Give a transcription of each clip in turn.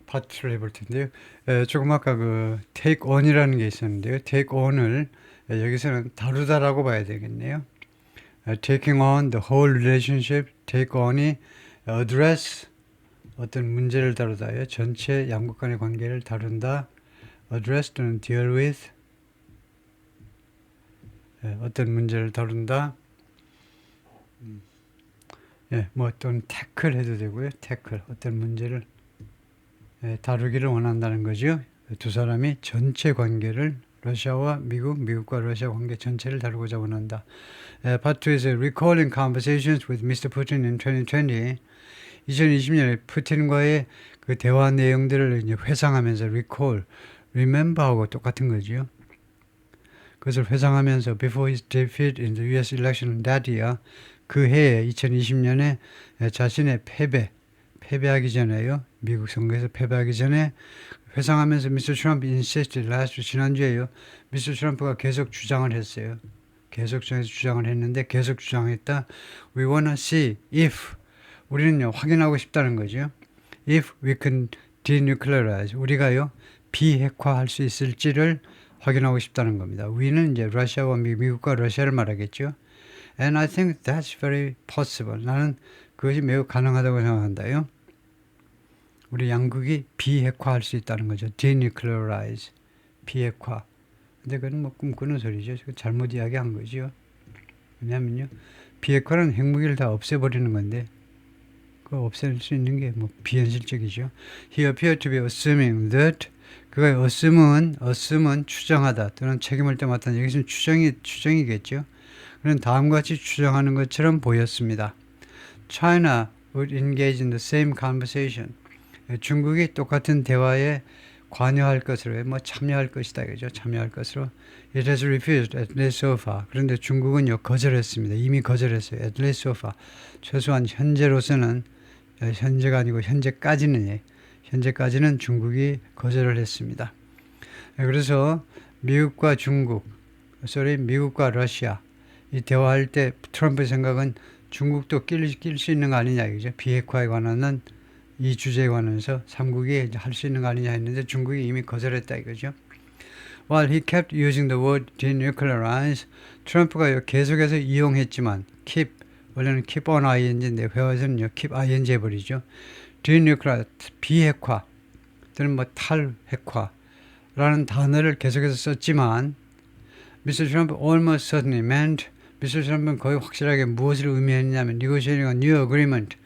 파트를 해볼 텐데요. 조금 아까 그 take on이라는 게 있었는데요. take on을 여기서는 다루다라고 봐야 되겠네요. taking on the whole relationship, take on이 address 어떤 문제를 다루다요. 전체 양국 간의 관계를 다룬다. address 또는 deal with 어떤 문제를 다룬다. 뭐 또는 tackle 해도 되고요. tackle 어떤 문제를 다루기를 원한다는 거죠. 두 사람이 전체 관계를 러시아와 미국, 미국과 러시아 관계 전체를 다루고자 원한다. Part 2에서 recalling conversations with Mr. Putin in 2020. 2020년에 푸틴과의 그 대화 내용들을 이제 회상하면서 recall, remember하고 똑같은 거죠. 그것을 회상하면서 before his defeat in the U.S. election that year, 그 해에 2020년에 자신의 패배하기 전에요. 미국 선거에서 패배하기 전에 회상하면서 미스터 트럼프 insisted last 지난주에요. 미스터 트럼프가 계속 주장을 했어요. 계속 주장을 했는데 계속 주장했다. We wanna see if 우리는요 확인하고 싶다는 거죠. If we can denuclearize 우리가요 비핵화할 수 있을지를 확인하고 싶다는 겁니다. we는 이제 러시아와 미국과 러시아를 말하겠죠. And I think that's very possible. 나는 그것이 매우 가능하다고 생각한다요. 우리 양국이 비핵화할 수 있다는 거죠. denuclearize, 비핵화. 근데 그건 뭐 꿈꾸는 소리죠. 잘못 이야기한 거죠. 왜냐면요, 비핵화는 핵무기를 다 없애버리는 건데, 그거 없앨 수 있는 게 뭐 비현실적이죠. He appeared to be assuming that 그가 assume은 추정하다 또는 책임을 떠맡다. 여기서는 추정이겠죠. 그는 다음과 같이 추정하는 것처럼 보였습니다. China would engage in the same conversation. 중국이 똑같은 대화에 관여할 것으로, 뭐 참여할 것이다, 그죠? 참여할 것으로. It has refused at least so far. 그런데 중국은요 거절했습니다. 이미 거절했어요. At least so far. 최소한 현재로서는 현재가 아니고 현재까지는 중국이 거절을 했습니다. 그래서 미국과 러시아 이 대화할 때 트럼프의 생각은 중국도 낄 수 있는 거 아니냐 이죠. 비핵화에 관한 이 주제에 관해서 삼국이 할 수 있는 거 아니냐 했는데 중국이 이미 거절했다 이거죠. While he kept using the word denuclearize, 트럼프가 계속해서 이용했지만 keep 원래는 keep on ing인데 회화에서는요 keep ing 해버리죠. denuclearize 비핵화 또는 뭐 탈핵화라는 단어를 계속해서 썼지만 Mr. Trump almost certainly meant Mr. Trump은 거의 확실하게 무엇을 의미했냐면 negotiating a new agreement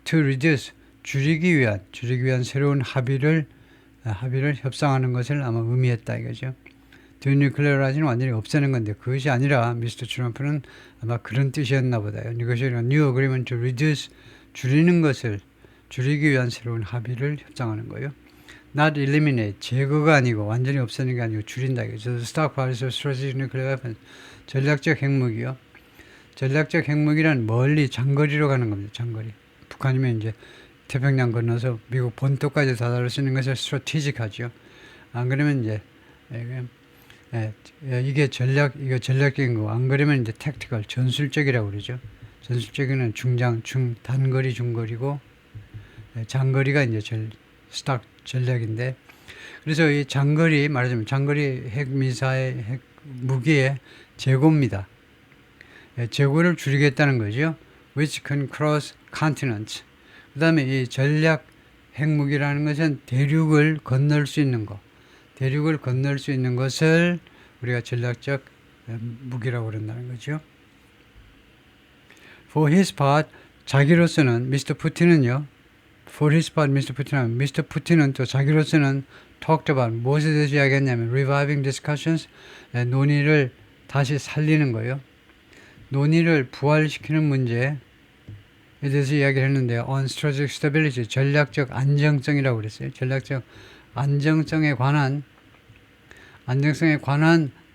to reduce 줄이기 위한 새로운 합의를 협상하는 것을 아마 의미했다 이거죠. denuclearize는 완전히 없애는 건데 그것이 아니라 미스터 트럼프는 아마 그런 뜻이었나 보다요. negotiating a new agreement to reduce 줄이기 위한 새로운 합의를 협상하는 거예요. Not eliminate 제거가 아니고 완전히 없애는 게 아니고 줄인다 이거죠. stockpiles of strategic nuclear weapons 전략적 핵무기요. 전략적 핵무기란 멀리 장거리로 가는 겁니다. 장거리. 북한이면 이제 태평양 건너서 미국 본토까지 다다를 수 있는 것을 스트래티직하죠. 안 그러면 이제 이게 전략적인 거. 안 그러면 이제 택티컬 전술적이라고 그러죠. 전술적인 단거리, 중거리고 장거리가 이제 스탁 전략인데 그래서 이 말하자면 장거리 핵미사일 핵무기의 재고입니다. 재고를 줄이겠다는 거죠. Which can cross continents. 그 다음에 이 전략 핵무기라는 것은 대륙을 건널 수 있는 것을 우리가 전략적 무기라고 그런다는 거죠. For his part, 자기로서는 미스터 푸틴은 또 자기로서는 talked about 무엇에 대해서 이야기했냐면 reviving discussions, 논의를 다시 살리는 거예요. 논의를 부활시키는 문제에 대해서 이야기를 했는데요. On strategic stability, 전략적 안정성이라고 그랬어요. 전략적 안정성에 관한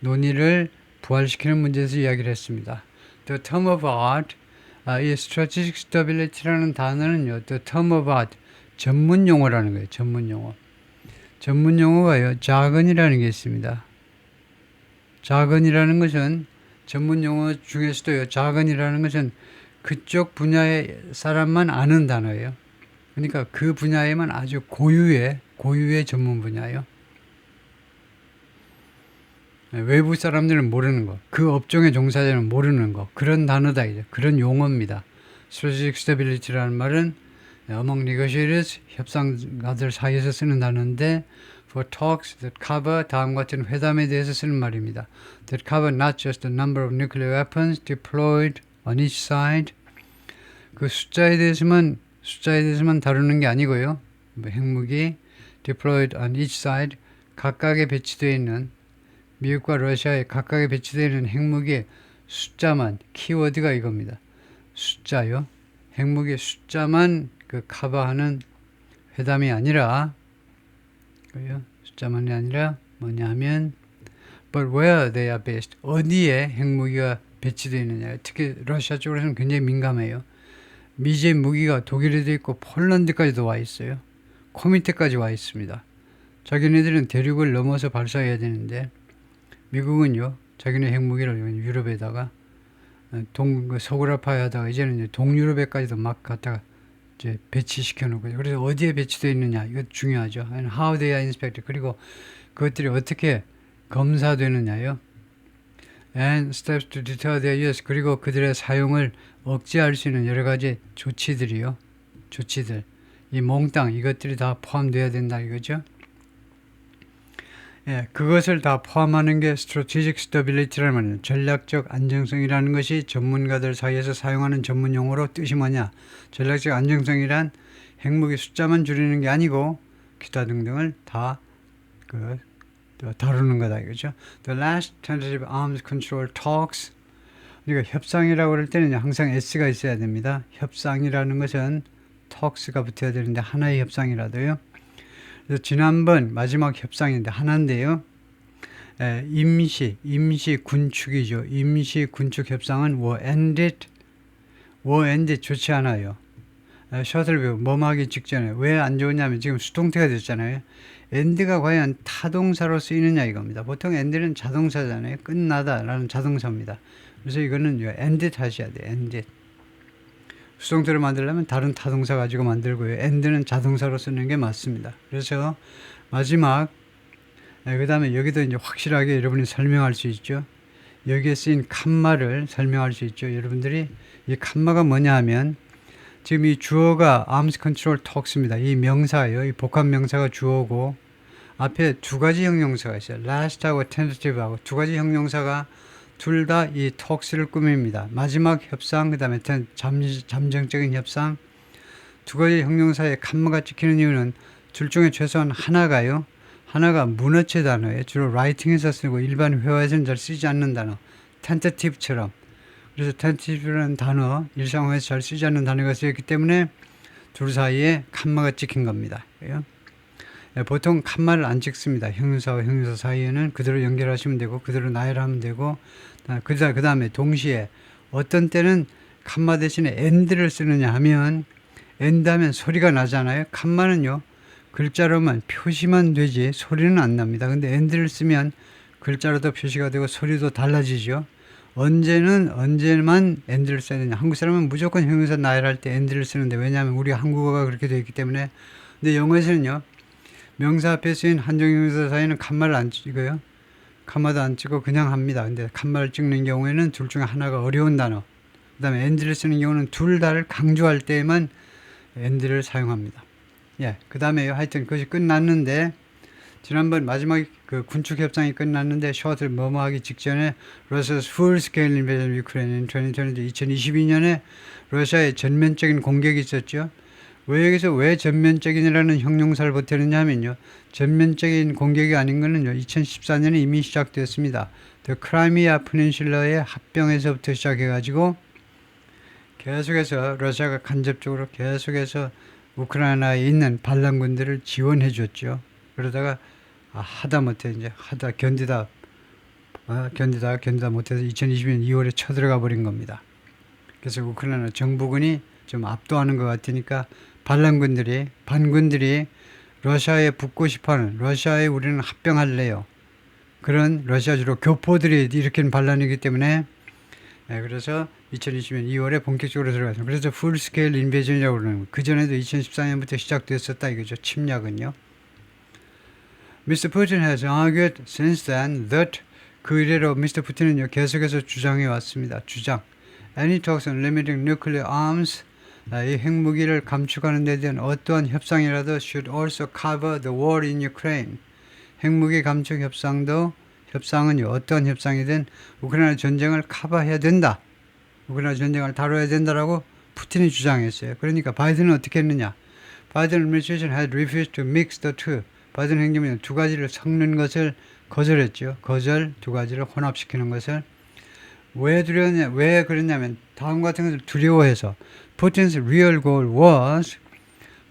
논의를 부활시키는 문제에서 이야기를 했습니다. The term of art, 이 strategic stability라는 단어는요, the term of art, 전문 용어라는 거예요. 전문 용어가요, jargon이라는 게 있습니다. jargon이라는 것은 전문 용어 중에서도요, jargon이라는 것은 그쪽 분야의 사람만 아는 단어예요. 그러니까 그 분야에만 아주 고유의 전문 분야예요. 외부 사람들은 모르는 거, 그 업종의 종사자는 모르는 거, 그런 단어다 이제 그런 용어입니다. Strategic Stability라는 말은 among negotiators, 협상가들 사이에서 쓰는 단어인데 for talks that cover 다음 같은 회담에 대해서 쓰는 말입니다. That cover not just the number of nuclear weapons deployed on each side. 그 숫자에 대해서만 다루는 게 아니고요. 핵무기 deployed on each side 각각에 배치되어 있는 미국과 러시아에 각각에 배치되어 있는 핵무기의 숫자만 키워드가 이겁니다. 숫자요. 핵무기 숫자만 그 커버하는 회담이 아니라 숫자만이 아니라 뭐냐면 but where they are based 어디에 핵무기가 배치되어 있느냐. 특히 러시아 쪽으로는 굉장히 민감해요. 미제 무기가 독일에도 있고 폴란드까지도 와 있어요. 코미테까지 와 있습니다. 자기네들은 대륙을 넘어서 발사해야 되는데 미국은요 자기네 핵무기를 유럽에다가 서구라파에다가 이제는 동유럽에까지도 막 갖다가 이제 배치시켜 놓고 그래서 어디에 배치되어 있느냐 이거 중요하죠. And how they are inspected 그리고 그것들이 어떻게 검사되느냐요. And steps to deter their use 그리고 그들의 사용을 억제할 수 있는 여러 가지 조치들 이 몽땅 이것들이 다 포함되어야 된다 이거죠. 예, 그것을 다 포함하는 게 strategic stability라는 말이에요. 전략적 안정성이라는 것이 전문가들 사이에서 사용하는 전문 용어로 뜻이 뭐냐. 전략적 안정성이란 핵무기 숫자만 줄이는 게 아니고 기타 등등을 다 다루는 거다 이거죠. The last tentative arms control talks 그러니까 협상이라고 그럴 때는 항상 S가 있어야 됩니다. 협상이라는 것은 talks가 붙어야 되는데 하나의 협상이라도요. 그래서 지난번 마지막 협상인데 하나인데요. 임시 군축이죠. 임시 군축 협상은 war ended 좋지 않아요. 셔틀뷰 머무하기 직전에 왜 안 좋냐면 지금 수동태가 됐잖아요. end가 과연 타동사로 쓰이느냐 이겁니다. 보통 end는 자동사잖아요. 끝나다라는 자동사입니다. 그래서 이거는 ended 하셔야 돼요. ended. 수동태로 만들려면 다른 타동사 가지고 만들고요. end는 자동사로 쓰는 게 맞습니다. 그래서 마지막 그 다음에 여기도 이제 확실하게 여러분이 설명할 수 있죠. 여기에 쓰인 칸마를 설명할 수 있죠. 여러분들이 이 칸마가 뭐냐 하면 지금 이 주어가 arms control talks입니다. 이 명사예요. 이 복합 명사가 주어고 앞에 두 가지 형용사가 있어요. last하고 tentative하고 두 가지 형용사가 둘 다 이 talks를 꾸밉니다. 마지막 협상, 그 다음에 잠정적인 협상 두 가지 형용사에 칸마가 찍히는 이유는 둘 중에 최소한 하나가 문어체 단어예요. 주로 라이팅에서 쓰고 일반 회화에서는 잘 쓰지 않는 단어 tentative처럼 그래서 tentative라는 단어 일상화에서 잘 쓰지 않는 단어가 쓰였기 때문에 둘 사이에 칸마가 찍힌 겁니다. 보통 칸마를 안 찍습니다. 형용사와 형용사 사이에는 그대로 연결하시면 되고 그대로 나열하면 되고 그 다음에 동시에 어떤 때는 칸마 대신에 end를 쓰느냐 하면 end 하면 소리가 나잖아요. 칸마는요 글자로만 표시만 되지 소리는 안 납니다. 근데 end를 쓰면 글자로도 표시가 되고 소리도 달라지죠. 언제만 end를 써야 되냐. 한국 사람은 무조건 형용사 나열할 때 end를 쓰는데 왜냐하면 우리 한국어가 그렇게 되어 있기 때문에. 근데 영어에서는요 명사 앞에 쓰인 한정형용사 사이에는 칸마를 안 찍어요. 칸마도 안 찍고 그냥 합니다. 근데 칸마를 찍는 경우에는 둘 중에 하나가 어려운 단어 그 다음에 end를 쓰는 경우는 둘 다를 강조할 때에만 end를 사용합니다. 그 다음에 하여튼 그것이 끝났는데 지난번 마지막 그 군축 협상이 끝났는데 셔틀 머무하기 직전에 러시아's full-scale invasion of Ukraine in 2022년에 러시아의 전면적인 공격이 있었죠. 여기서 왜 전면적인이라는 형용사를 보태느냐 하면요. 전면적인 공격이 아닌 거는요. 2014년에 이미 시작되었습니다. The Crimea Peninsula의 합병에서부터 시작해가지고 계속해서 러시아가 간접적으로 계속해서 우크라이나에 있는 반란군들을 지원해 줬죠. 그러다가 하다못해 이제 견디다 못해서 2022년 2월에 쳐들어가 버린 겁니다. 그래서 우크라이나 정부군이 좀 압도하는 것 같으니까 반군들이 러시아에 붙고 싶어하는 러시아에 우리는 합병할래요. 그런 러시아 주로 교포들이 일으킨 반란이기 때문에 그래서 2020년 2월에 본격적으로 들어갔습니다. 그래서 풀스케일 인베이전이라고 그러는 거예요. 그전에도 2014년부터 시작됐었다 이거죠. 침략은요. Mr. Putin has argued since then that 그 이래로 Mr. 푸틴은요 계속해서 주장해 왔습니다. 주장. Any talks on limiting nuclear arms, 이 핵무기를 감축하는 데 대한 어떠한 협상이라도 should also cover the war in Ukraine. 핵무기 감축 협상은요 어떠한 협상이든 우크라이나 전쟁을 커버해야 된다. 우크라이나 전쟁을 다뤄야 된다라고 푸틴이 주장했어요. 그러니까 바이든은 어떻게 했느냐? 바이든 administration had refused to mix the two. 바이든 행정부는 두 가지를 섞는 것을 거절했죠. 두 가지를 혼합시키는 것을. 왜 그랬냐면 다음 같은 것을 두려워해서 Putin's real goal was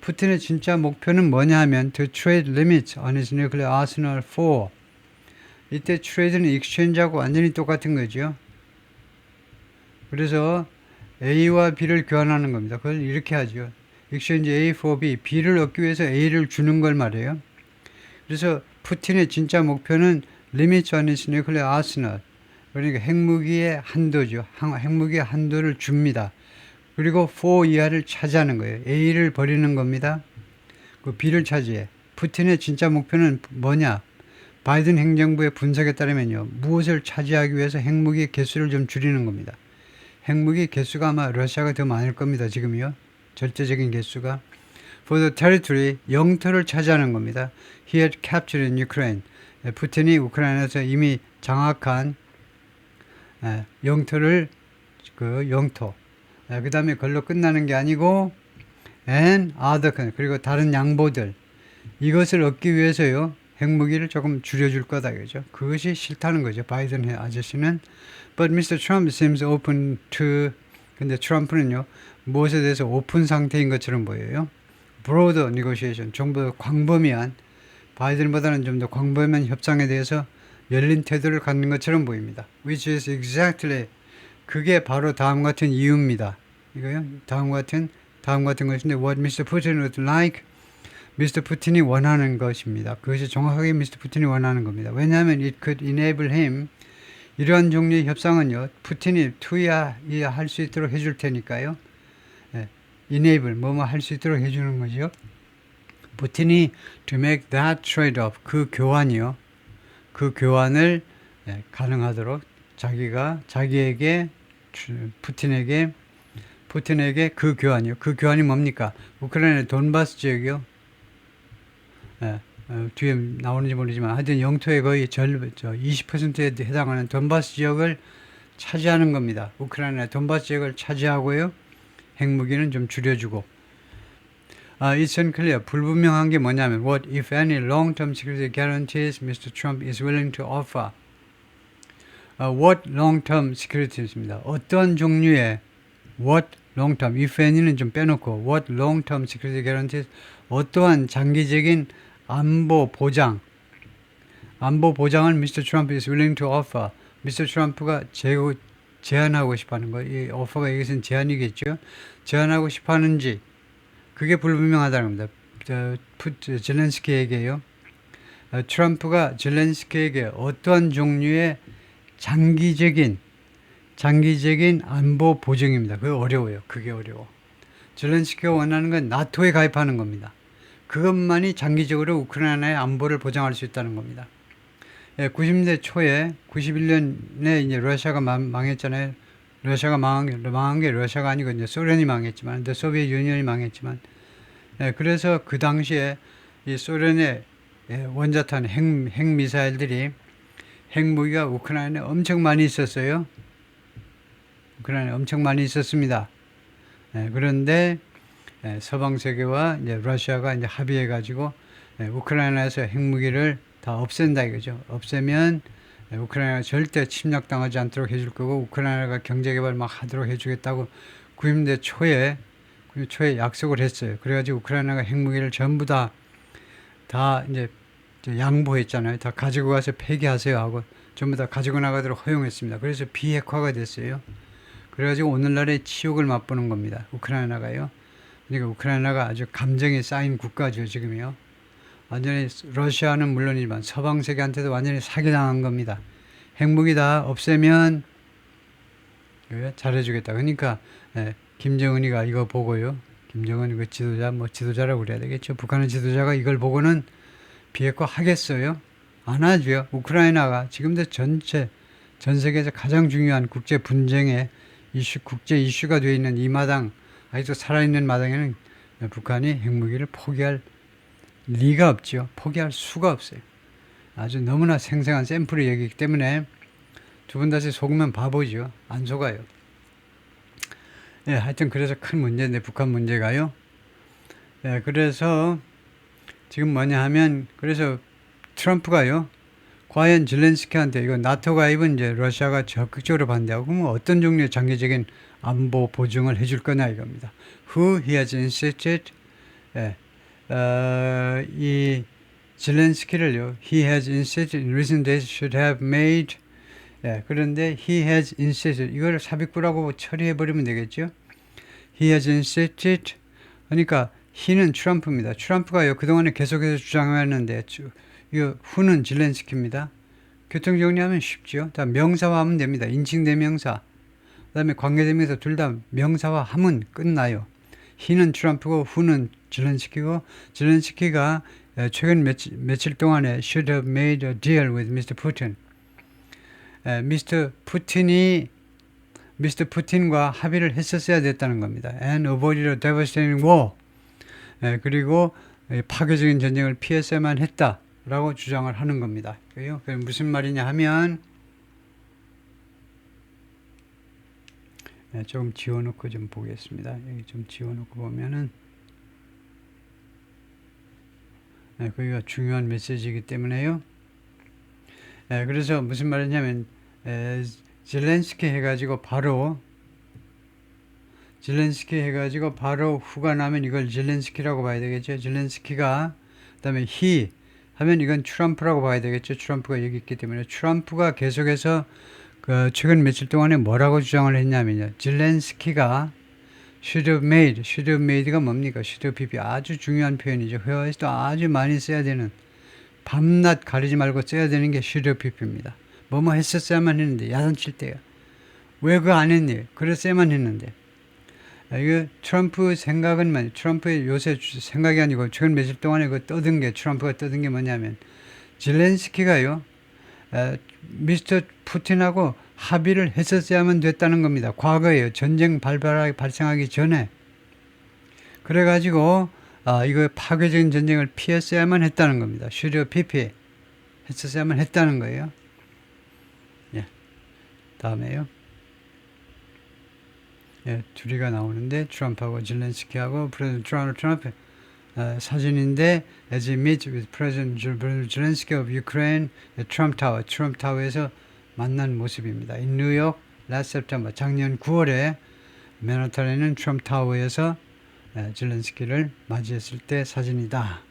푸틴의 진짜 목표는 뭐냐 하면 to trade limits on his nuclear arsenal for 이때 trade는 exchange하고 완전히 똑같은 거죠. 그래서 A와 B를 교환하는 겁니다. 그걸 이렇게 하죠. exchange A for B. B를 얻기 위해서 A를 주는 걸 말해요. 그래서 푸틴의 진짜 목표는 limits on his nuclear arsenal. 그러니까 핵무기의 한도죠. 핵무기의 한도를 줍니다. 그리고 4 이하를 차지하는 거예요. A를 버리는 겁니다. 그 B를 차지해. 푸틴의 진짜 목표는 뭐냐? 바이든 행정부의 분석에 따르면요. 무엇을 차지하기 위해서 핵무기 개수를 좀 줄이는 겁니다. 핵무기 개수가 아마 러시아가 더 많을 겁니다. 지금요. 절대적인 개수가. For the territory, 영토를 차지하는 겁니다. He had captured in Ukraine. 푸틴이 우크라이나에서 이미 장악한 영토를 영토. 그 다음에 그걸로 끝나는 게 아니고 and other 그리고 다른 양보들 이것을 얻기 위해서요. 핵무기를 조금 줄여줄 거다 이거죠. 그것이 싫다는 거죠. 바이든 아저씨는. But Mr. Trump seems open to 근데 트럼프는요. 무엇에 대해서 오픈 상태인 것처럼 보여요. broader negotiation 좀 더 광범위한 바이든보다는 좀 더 광범위한 협상에 대해서 열린 태도를 갖는 것처럼 보입니다. Which is exactly 그게 바로 다음 같은 이유입니다. 이거요. 다음 같은 것인데 what Mr. Putin would like Mr. 푸틴이 원하는 것입니다. 그것이 정확하게 Mr. 푸틴이 원하는 겁니다. 왜냐하면 it could enable him 이러한 종류의 협상은요. 푸틴이 투여할 수 있도록 해줄 테니까요. enable 뭐뭐 할 수 있도록 해주는 거죠. 푸틴이 to make that trade-off 그 교환을 가능하도록 자기에게 푸틴에게 그 교환이요. 그 교환이 뭡니까? 우크라이나 돈바스 지역이요. 뒤에 나오는지 모르지만 하여튼 영토의 거의 20%에 해당하는 돈바스 지역을 차지하는 겁니다. 우크라이나 돈바스 지역을 차지하고요. 핵무기는 좀 줄여주고. It's unclear. 불분명한 게 뭐냐면 What, if any, long-term security guarantees Mr. Trump is willing to offer? What long-term security입니다. 어떤 종류의 What long-term, if any는 좀 빼놓고 What long-term security guarantees? 어떠한 장기적인 안보 보장을 Mr. Trump is willing to offer. Mr. Trump가 제안하고 싶어하는 거. 이 offer가 여기서는 제안이겠죠. 제안하고 싶어하는지 그게 불분명하다는 겁니다. 젤렌스키에게요. 트럼프가 젤렌스키에게 어떠한 종류의 장기적인 안보 보증입니다. 그게 어려워요. 젤렌스키가 원하는 건 나토에 가입하는 겁니다. 그것만이 장기적으로 우크라이나의 안보를 보장할 수 있다는 겁니다. 90년대 초에 91년에 이제 러시아가 망했잖아요. 러시아가 망한 게 러시아가 아니고 이제 소련이 망했지만, 소비에트 유니언이 망했지만, 그래서 그 당시에 이 소련의 원자탄 핵미사일들이 핵무기가 우크라이나에 엄청 많이 있었어요. 우크라이나에 엄청 많이 있었습니다. 그런데 서방 세계와 이제 러시아가 이제 합의해가지고 우크라이나에서 핵무기를 다 없앤다 이거죠. 없애면 우크라이나가 절대 침략당하지 않도록 해줄 거고 우크라이나가 경제개발 막 하도록 해주겠다고 90년대 초에 약속을 했어요. 그래가지고 우크라이나가 핵무기를 전부 다 이제 양보했잖아요. 다 가지고 가서 폐기하세요 하고 전부 다 가지고 나가도록 허용했습니다. 그래서 비핵화가 됐어요. 그래가지고 오늘날의 치욕을 맛보는 겁니다. 우크라이나가요. 그러니까 우크라이나가 아주 감정이 쌓인 국가죠, 지금요. 완전히 러시아는 물론이지만 서방 세계한테도 완전히 사기당한 겁니다. 핵무기 다 없애면 잘해주겠다. 그러니까 김정은이가 이거 보고요. 김정은 그 지도자 뭐 지도자라고 그래야 되겠죠. 북한의 지도자가 이걸 보고는 비핵화 하겠어요? 안 하죠. 우크라이나가 지금도 전 세계에서 가장 중요한 국제 분쟁의 국제 이슈가 되어 있는 이 마당, 아직도 살아있는 마당에는 북한이 핵무기를 포기할 리가 없죠. 포기할 수가 없어요. 아주 너무나 생생한 샘플의 얘기이기 때문에 두 분 다시 속으면 바보죠. 안 속아요. 하여튼 그래서 큰 문제인데 북한 문제가요. 그래서 지금 뭐냐 하면 그래서 트럼프가요. 과연 zelensky한테 이거 나토 가입은 이제 러시아가 적극적으로 반대하고 그러면 어떤 종류의 장기적인 안보 보증을 해줄 거냐 이겁니다. Who he has insisted 이 zelensky를요. He has insisted in recent days should have made 그런데 he has insisted 이걸 삽입구라고 처리해버리면 되겠죠. he has insisted 그러니까 he는 트럼프입니다. 트럼프가요 그동안에 계속해서 주장해왔는데 이거 who는 zelensky입니다. 교통정리하면 쉽죠. 다 명사화하면 됩니다. 인칭대명사 그 다음에 관계대명사 둘 다 명사화하면 끝나요. he는 트럼프고 who는 zelensky고 zelensky가 최근 며칠 동안에 should have made a deal with Mr. Putin 미스터 푸틴과 합의를 했었어야 됐다는 겁니다. And avoided a devastating war. 그리고 파괴적인 전쟁을 피했어야만 했다라고 주장을 하는 겁니다. 그게 무슨 말이냐 하면 조금 지워놓고 좀 보겠습니다. 여기 좀 지워놓고 보면은 거기가 중요한 메시지이기 때문에요. 그래서 무슨 말이냐면 zelensky 해가지고 바로 후가 나면 이걸 zelensky라고 봐야 되겠죠. zelensky가 그다음에 he 하면 이건 트럼프라고 봐야 되겠죠. 트럼프가 여기 있기 때문에 트럼프가 계속해서 그 최근 며칠 동안에 뭐라고 주장을 했냐면요. zelensky가 should have made가 뭡니까? should have pp 아주 중요한 표현이죠. 회화에서도 아주 많이 써야 되는 밤낮 가리지 말고 써야 되는 게 should have pp입니다. 뭐뭐 했었어야만 했는데 야단칠 때요. 왜 그거 안 했니? 그랬어야만 했는데. 이거 트럼프 생각은 트럼프의 요새 생각이 아니고 최근 며칠 동안에 트럼프가 떠든 게 뭐냐면 zelensky가요. 미스터 푸틴하고 합의를 했었어야만 됐다는 겁니다. 과거에요. 전쟁 발생하기 전에. 그래가지고 이거 파괴적인 전쟁을 피했어야만 했다는 겁니다. should have pp 했었어야만 했다는 거예요. 다음에요. 둘이가 나오는데 트럼프하고 zelensky하고 프레지던트 트럼프 사진인데 as he meets with President Zelensky of Ukraine at Trump Tower, 트럼프 타워에서 만난 모습입니다. in New York last September, 작년 9월에 맨하탄에 트럼프 타워에서 zelensky를 맞이했을 때 사진이다.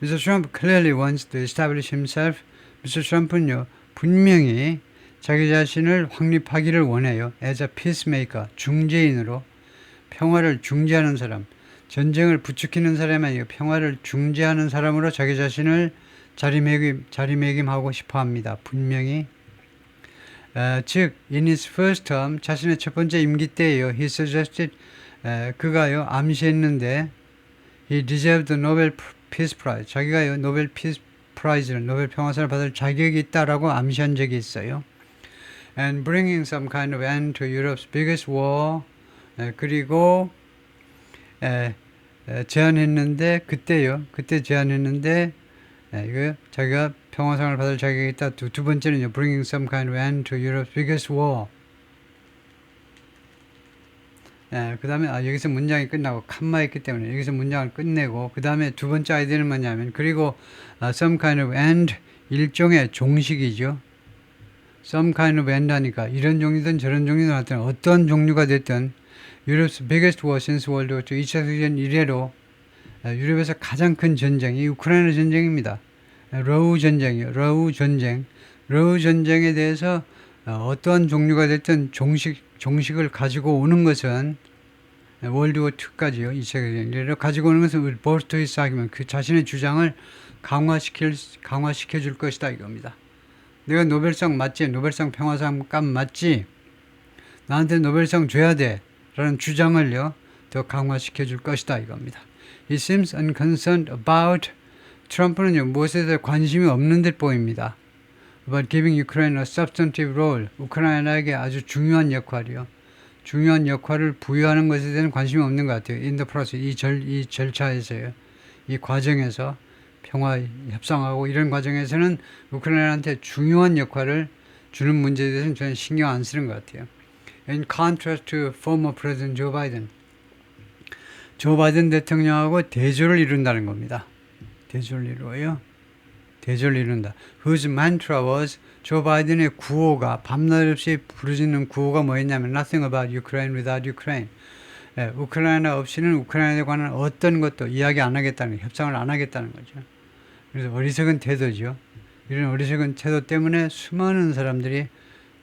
Mr. Trump clearly wants to establish himself. Mr. Trump는요 분명히 자기 자신을 확립하기를 원해요. as a peacemaker, 중재인으로 평화를 중재하는 사람, 전쟁을 부추기는 사람이 아니고 평화를 중재하는 사람으로 자기 자신을 자리매김하고 싶어합니다. 분명히 즉 in his first term, 자신의 첫 번째 임기 때예요. He suggested 그가요 암시했는데 he deserved the Nobel Peace Prize. 자기가요 노벨 피스 프라이즈를 노벨 평화상을 받을 자격이 있다라고 암시한 적이 있어요. And bringing some kind of end to Europe's biggest war. 그리고 제안했는데 그때 제안했는데 이거 자기가 평화상을 받을 자격이 있다. 두 번째는요. Bringing some kind of end to Europe's biggest war. 그 다음에 여기서 문장이 끝나고 칸마 있기 때문에 여기서 문장을 끝내고 그 다음에 두 번째 아이디어는 뭐냐면 그리고 some kind of end 일종의 종식이죠. some kind of end 하니까 이런 종류든 저런 종류든 하여튼 어떤 종류가 됐든 Europe's biggest war since World War II 2차 세계대전 이래로 유럽에서 가장 큰 전쟁이 우크라이나 전쟁입니다. 러우 전쟁이요. 러우 전쟁에 대해서 어떠한 종류가 됐든 종식을 가지고 오는 것은 월드워 2까지요. 2차 세계대전을 가지고 오는 것은 볼스토이스 하기면 그 자신의 주장을 강화시켜 줄 것이다 이겁니다. 내가 노벨상 맞지? 노벨상 평화상 값 맞지? 나한테 노벨상 줘야 돼 라는 주장을요 더 강화시켜 줄 것이다 이겁니다. He seems unconcerned about 트럼프는요 무엇에 대해 관심이 없는 듯 보입니다. About giving Ukraine a substantive role. 우크라이나에게 아주 중요한 역할이요. 중요한 역할을 부여하는 것에 대한 관심이 없는 것 같아요. In the process, 이 절차에서요. 이 과정에서 평화 협상하고 이런 과정에서는 우크라이나한테 중요한 역할을 주는 문제에 대해서는 저는 신경 안 쓰는 것 같아요. In contrast to former President Joe Biden. 조 바이든 대통령하고 대조를 이룬다는 겁니다. 대조를 이루어요. 대조를 이룬다. Whose mantra was 조 바이든의 구호가 밤낮 없이 부르짖는 구호가 뭐였냐면 Nothing about Ukraine without Ukraine. 예, 우크라이나 없이는 우크라이나에 관한 어떤 것도 이야기 안 하겠다는 협상을 안 하겠다는 거죠. 그래서 어리석은 태도죠. 이런 어리석은 태도 때문에 수많은 사람들이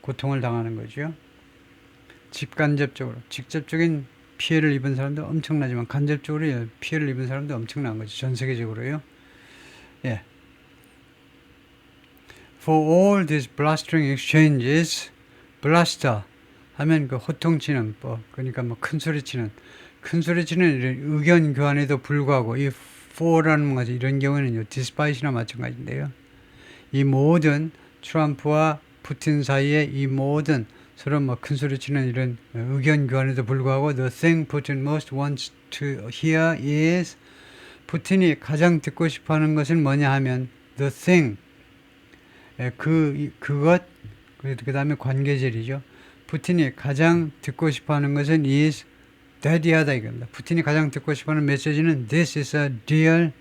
고통을 당하는 거죠. 직간접적으로 직접적인 피해를 입은 사람도 엄청나지만 간접적으로 피해를 입은 사람도 엄청난 거죠. 전 세계적으로요. 예. For all these blustering exchanges, bluster 하면 그 호통치는 그러니까 뭐 큰 소리치는 이런 의견 교환에도 불구하고 이 for라는 거지 이런 경우에는요 despite나 마찬가지인데요. 이 모든 트럼프와 푸틴 사이에 이 모든 서로 뭐 큰 소리치는 이런 의견 교환에도 불구하고 the thing Putin most wants to hear is 푸틴이 가장 듣고 싶어하는 것은 뭐냐 하면 the thing 그것 그 다음에 관계절이죠. 푸틴이 가장 듣고 싶어하는 것은 is dead이하다 이겁니다. 푸틴이 가장 듣고 싶어하는 메시지는 this is a deal.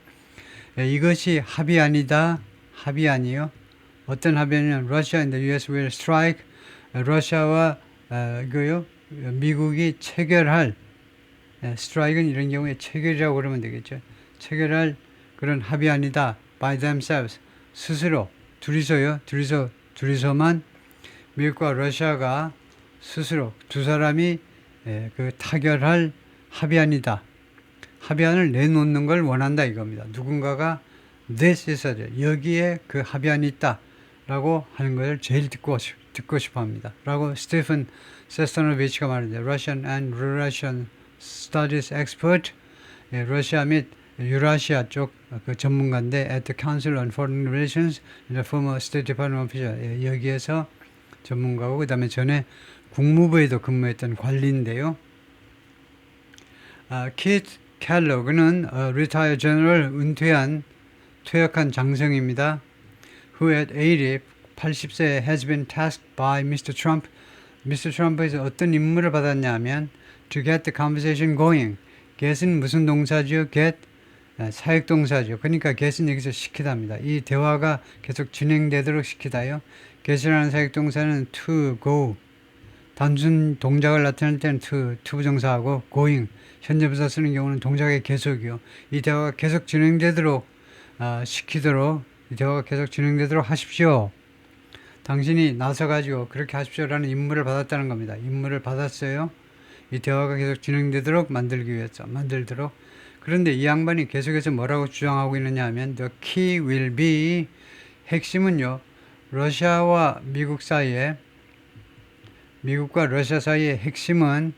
이것이 합의 아니다. 합의 아니요. 어떤 합의냐면 Russia and the US will strike. 러시아와 미국이 체결할 strike은 이런 경우에 체결이라고 그러면 되겠죠. 체결할 그런 합의 아니다. by themselves 스스로 둘이서만 미국과 러시아가 스스로 두 사람이 그 타결할 합의안이다. 합의안을 내놓는 걸 원한다 이겁니다. 누군가가 this is a deal. 여기에 그 합의안이 있다 라고 하는 것을 제일 듣고 싶어 합니다. 라고 스티픈 세스토노비치가 말하는데 Russian and Russian Studies Expert 러시아 및 유라시아 쪽 그 전문가인데 at the Council on Foreign Relations and the former State Department official 여기에서 전문가고 그 다음에 전에 국무부에도 근무했던 관리인데요. 키트 켈로그는 retired general 퇴역한 장성입니다. Who at 80세 has been tasked by Mr. Trump. Mr. Trump에서 어떤 임무를 받았냐 하면 to get the conversation going. get은 무슨 동사죠? get 사역동사죠. 그러니까 get은 여기서 시키답니다. 이 대화가 계속 진행되도록 시키다요. get이라는 사역동사는 to go 단순 동작을 나타낼 때는 to 부정사하고 going 현재부사 쓰는 경우는 동작의 계속이요. 이 대화가 계속 진행되도록 시키도록 이 대화가 계속 진행되도록 하십시오. 당신이 나서가지고 그렇게 하십시오라는 임무를 받았다는 겁니다. 임무를 받았어요. 이 대화가 계속 진행되도록 만들기 위해서 만들도록. 그런데 이 양반이 계속해서 뭐라고 주장하고 있느냐 하면 the key will be 핵심은요. 러시아와 미국 사이에 미국과 러시아 사이의 핵심은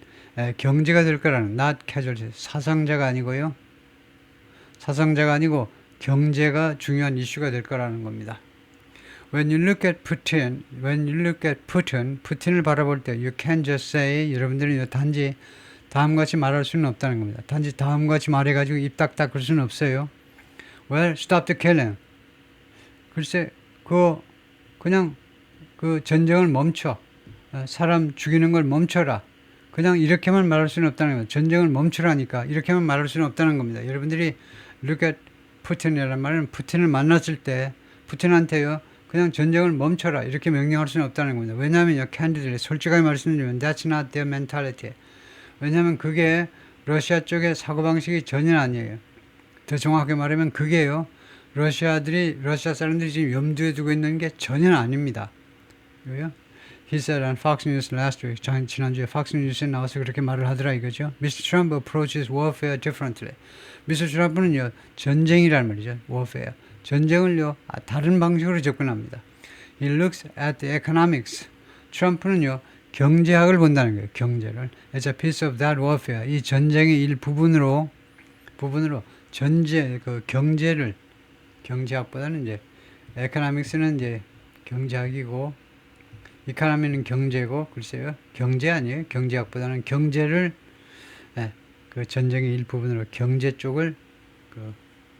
경제가 될 거라는 not casualty 사상자가 아니고요. 사상자가 아니고 경제가 중요한 이슈가 될 거라는 겁니다. When you look at Putin, 푸틴을 바라볼 때 you can't just say 여러분들은 단지 다음같이 말할 수는 없다는 겁니다. 단지 다음같이 말해가지고 입 닥닥 그럴 수는 없어요. Well, stop the killing. 글쎄, 그냥 그 전쟁을 멈춰. 사람 죽이는 걸 멈춰라. 그냥 이렇게만 말할 수는 없다는 겁니다. 전쟁을 멈추라니까 이렇게만 말할 수는 없다는 겁니다. 여러분들이 look at Putin이라는 말은 푸틴을 만났을 때 푸틴한테요. 그냥 전쟁을 멈춰라 이렇게 명령할 수는 없다는 겁니다. 왜냐하면요. candidly 솔직하게 말씀드리면 that's not their mentality. 왜냐하면 그게 러시아 쪽의 사고방식이 전혀 아니에요. 더 정확하게 말하면 그게요. 러시아 사람들이 지금 염두에 두고 있는 게 전혀 아닙니다. 왜요? He said on Fox News last week, 지난주에 Fox News에 나와서 그렇게 말을 하더라 이거죠. Mr. Trump approaches warfare differently. Mr. Trump는요, 전쟁이란 말이죠. warfare. 전쟁을요, 다른 방식으로 접근합니다. He looks at the economics. 트럼프는요, 경제학을 본다는 거예요. 경제를. It's a piece of that warfare. 이 전쟁의 일부분으로 경제를, 경제학보다는 이제 economics는 이제 경제학이고 이카노미는 경제고, 글쎄요, 경제 아니에요. 경제학보다는 경제를, 그 전쟁의 일부분으로 경제 쪽을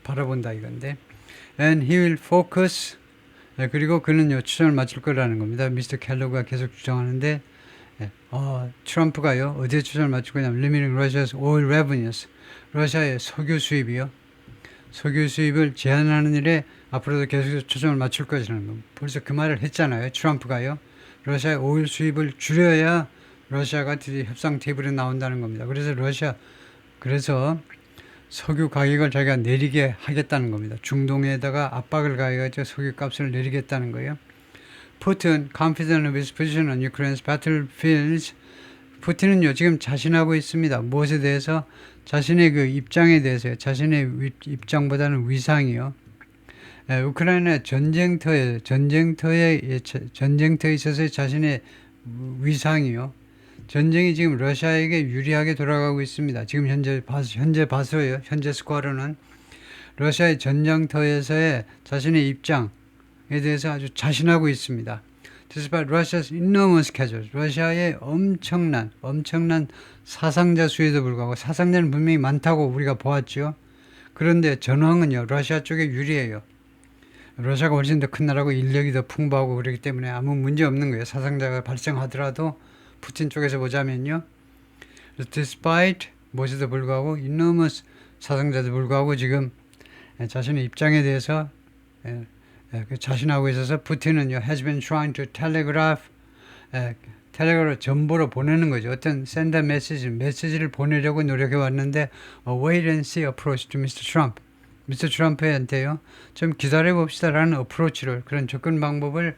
바라본다 이건데, and he will focus, 그리고 그는요 추정을 맞출 거라는 겁니다. 미스터 켈러가 계속 주장하는데, 트럼프가요 어디에 추정을 맞출 거냐면 limiting Russia's oil revenues, 러시아의 석유 수입이요, 석유 수입을 제한하는 일에 앞으로도 계속 초점을 맞출 것이라는 겁니다. 벌써 그 말을 했잖아요. 트럼프가요. 러시아의 오일 수입을 줄여야 러시아가 드디어 협상 테이블에 나온다는 겁니다. 그래서 석유 가격을 자기가 내리게 하겠다는 겁니다. 중동에다가 압박을 가해가지고 석유 값을 내리겠다는 거예요. 푸틴, confident of his position on Ukraine's battlefields. 푸틴은요, 지금 자신하고 있습니다. 무엇에 대해서? 자신의 그 입장에 대해서요. 자신의 입장보다는 위상이요. 우크라이나 전쟁터에 있어서의 자신의 위상이요. 전쟁이 지금 러시아에게 유리하게 돌아가고 있습니다. 지금 현재 봐서요. 현재 스코어로는 러시아의 전쟁터에서의 자신의 입장에 대해서 아주 자신하고 있습니다. Despite Russia's enormous casualties, 러시아의 엄청난 사상자 수에도 불구하고, 사상자는 분명히 많다고 우리가 보았죠. 그런데 전황은요, 러시아 쪽에 유리해요. 러시아가 훨씬 더 큰 나라고 인력이 더 풍부하고 그렇기 때문에 아무 문제 없는 거예요. 사상자가 발생하더라도 푸틴 쪽에서 보자면요. Despite 무엇에도 불구하고, enormous 사상자도 불구하고 지금 자신의 입장에 대해서 자신하고 있어서 푸틴은요, has been trying to telegraph, 텔레그램 전보로 보내는 거죠. 어떤 send a 메시지를 보내려고 노력해 왔는데, wait and see approach to Mr. Trump. 미스터 트럼프한테요, 좀 기다려 봅시다라는 어프로치를, 그런 접근 방법을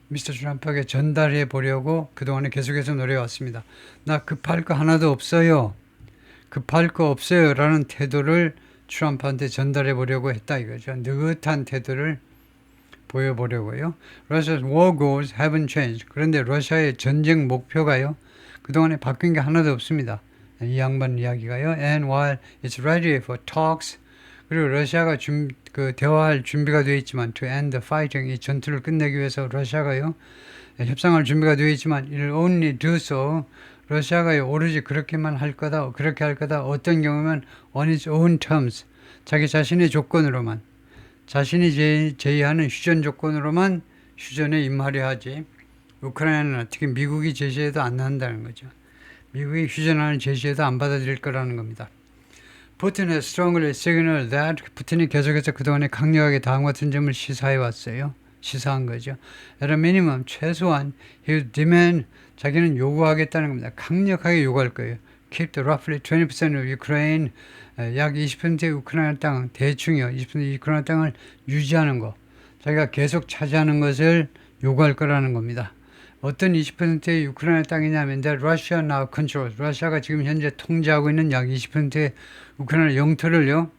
미스터 트럼프에게 전달해 보려고 그동안에 계속해서 노려왔습니다. 나 급할 거 하나도 없어요. 급할 거 없어요. 라는 태도를 트럼프한테 전달해 보려고 했다 이거죠. 느긋한 태도를 보여보려고요. Russia's war goals haven't changed. 그런데 러시아의 전쟁 목표가요, 그동안에 바뀐 게 하나도 없습니다. 이 양반 이야기가요. And while it's ready for talks, 그리고 러시아가 대화할 준비가 되어 있지만, to end the fighting, 이 전투를 끝내기 위해서 러시아가요, 협상할 준비가 되어 있지만, it'll only do so, 러시아가요, 오로지 그렇게만 할 거다, 그렇게 할 거다, 어떤 경우면 on its own terms, 자기 자신의 조건으로만, 자신이 제의하는 휴전 조건으로만 휴전에 임하려 하지, 우크라이나는 특히 미국이 제시해도 안 한다는 거죠. 미국이 휴전하는 제시해도 안 받아들일 거라는 겁니다. 푸틴은 strongly signaled that, 푸틴이 계속해서 그동안에 강력하게 다음 같은 점을 시사한 거죠. At a minimum, 최소한 he would demand, 자기는 요구하겠다는 겁니다. 강력하게 요구할 거예요. Keep the roughly 20% of Ukraine, 약 20%의 우크라이나 땅, 대충이요, 20%의 우크라이나 땅을 유지하는 거, 자기가 계속 차지하는 것을 요구할 거라는 겁니다. 어떤 20%의 우크라이나 땅이냐면, that Russia now controls, 러시아가 지금 현재 통제하고 있는 약 20%의 우크라이나 영토를요,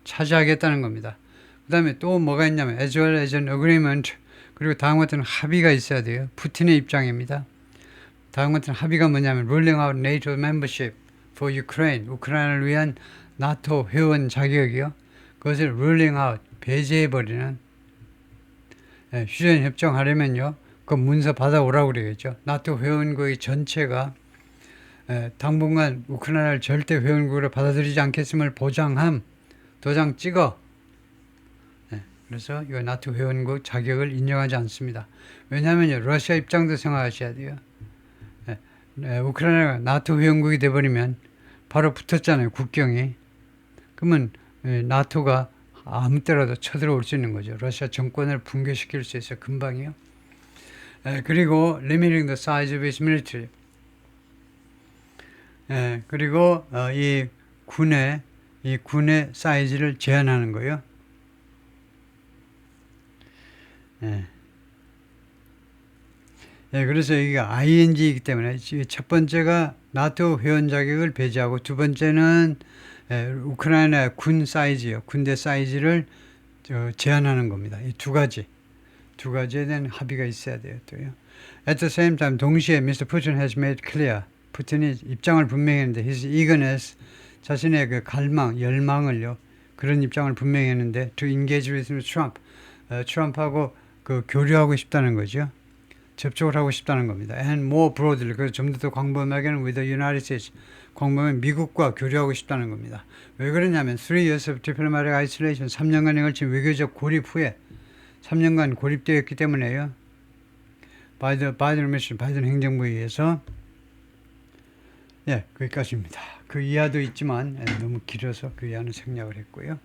차지하겠다는 겁니다. 그 다음에 또 뭐가 있냐면, as well as an agreement, 그리고 다음 같은 합의가 있어야 돼요. 푸틴의 입장입니다. 다음 같은 합의가 뭐냐면, ruling out NATO membership for Ukraine, 우크라이나를 위한 나토 회원 자격이요, 그것을 ruling out, 배제해버리는, 휴전 협정하려면요, 그 문서 받아오라고 그러겠죠. 나토 회원국의 전체가 당분간 우크라이나를 절대 회원국으로 받아들이지 않겠음을 보장함, 도장 찍어. 그래서 이 나토 회원국 자격을 인정하지 않습니다. 왜냐하면 러시아 입장도 생각하셔야 돼요. 우크라이나가 나토 회원국이 돼버리면 바로 붙었잖아요, 국경이. 그러면 나토가 아무 때라도 쳐들어올 수 있는 거죠. 러시아 정권을 붕괴시킬 수 있어요, 금방이요. 그리고 limiting the size of its military. 그리고 이 군의 사이즈를 제한하는 거예요. 그래서 여기가 ing이기 때문에 첫 번째가 나토 회원 자격을 배제하고, 두 번째는 우크라이나 군 사이즈요, 군대 사이즈를 제한하는 겁니다. 이 두 가지에 대한 합의가 있어야 돼요. 또요. At the same time, 동시에 Mr. Putin has made clear. 푸틴이 입장을 분명히 했는데 his eagerness, 자신의 그 갈망, 열망을요. 그런 입장을 분명히 했는데 to engage with Trump. 트럼프하고 그 교류하고 싶다는 거죠. 접촉을 하고 싶다는 겁니다. And more broadly, 그래서 좀 더 광범위하게는 with the United States, 광범위하게 미국과 교류하고 싶다는 겁니다. 왜 그러냐면 3 years of diplomatic isolation, 3년간에 걸친 외교적 고립 후에 3년간 고립되어 있기 때문에요. 바이든 행정부에 의해서. 예, 거기까지입니다. 그 이하도 있지만 너무 길어서 그 이하는 생략을 했고요.